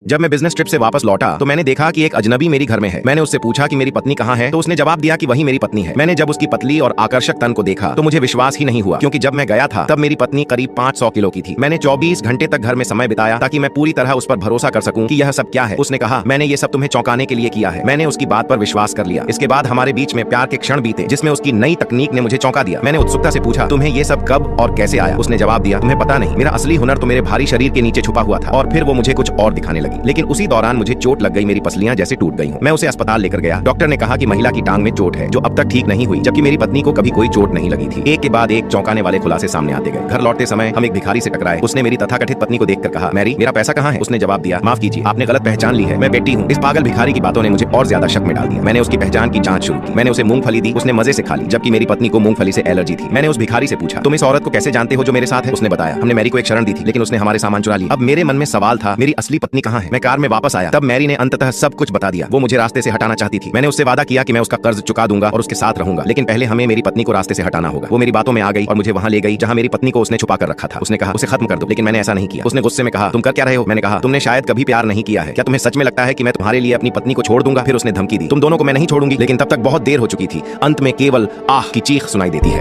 जब मैं business trip से वापस लौटा तो मैंने देखा कि एक अजनबी मेरी घर में है। मैंने उससे पूछा कि मेरी पत्नी कहाँ है, तो उसने जवाब दिया कि वही मेरी पत्नी है। मैंने जब उसकी पतली और आकर्षक तन को देखा तो मुझे विश्वास ही नहीं हुआ, क्योंकि जब मैं गया था तब मेरी पत्नी करीब 500 किलो की थी। मैंने 24 घंटे तक घर में समय बिताया ताकि मैं पूरी तरह उस पर भरोसा कर सकूं कि यह सब क्या है। उसने कहा, मैंने ये सब तुम्हें चौंकाने के लिए किया है। मैंने उसकी बात पर विश्वास कर लिया। इसके बाद हमारे बीच में प्यार के क्षण बीते जिसमें उसकी नई तकनीक ने मुझे चौंका दिया। मैंने उत्सुकता से पूछा, तुम्हें ये सब कब और कैसे आया? उसने जवाब दिया, तुम्हें पता नहीं, मेरा असली हुनर तो मेरे भारी शरीर के नीचे छुपा हुआ था। और फिर वो मुझे कुछ और दिखाने लगी, लेकिन उसी दौरान मुझे चोट लग गई। मेरी पसलियां जैसे टूट गई हूं। मैं उसे अस्पताल लेकर गया। डॉक्टर ने कहा कि महिला की टांग में चोट है जो अब तक ठीक नहीं हुई, जबकि मेरी पत्नी को कभी कोई चोट नहीं लगी थी। एक के बाद एक चौंकाने वाले खुलासे सामने आते गए। घर लौटते समय हम एक भिखारी से टकराए। उसने मेरी तथाकथित पत्नी को देखकर कहा, मैरी, मेरा पैसा कहाँ है? उसने जवाब दिया, माफ कीजिए, आपने गलत पहचान ली है, मैं बेटी हूँ। इस पागल भिखारी की बातों ने मुझे और ज्यादा शक में डाल दिया। मैंने उसकी पहचान की जांच शुरू की। मैंने उसे मूंगफली दी, उसने मजे से खा ली, जबकि मेरी पत्नी को मूंगफली से एलर्जी थी। मैंने उस भिखारी से पूछा, तुम इस औरत को कैसे जानते हो जो मेरे साथ है? उसने बताया, हमने मैरी को एक शरण दी थी, लेकिन उसने हमारे सामान चुरा लिया। अब मेरे मन में सवाल था, मेरी असली पत्नी कहाँ है? मैं कार में वापस आया, तब मैरी ने अंततः सब कुछ बता दिया। वो मुझे रास्ते से हटाना चाहती थी। मैंने उससे वादा किया कि मैं उसका कर्ज चुका दूंगा और उसके साथ रहूंगा, लेकिन पहले हमें मेरी पत्नी को रास्ते से हटाना होगा। वो मेरी बातों में आ गई और मुझे वहां ले गई जहां मेरी पत्नी को उसने छुपा कर रखा था। उसने कहा, उसे खत्म कर दो, लेकिन मैंने ऐसा नहीं किया। उसने गुस्से में कहा, तुम कर क्या रहे हो? मैंने कहा, तुमने शायद कभी प्यार नहीं किया है। क्या तुम्हें सच में लगता है कि मैं तुम्हारे लिए अपनी पत्नी को छोड़ दूंगा? फिर उसने धमकी दी, तुम दोनों को मैं नहीं छोड़ूंगी। लेकिन तब तक बहुत देर हो चुकी थी। अंत में केवल आह की चीख सुनाई देती है।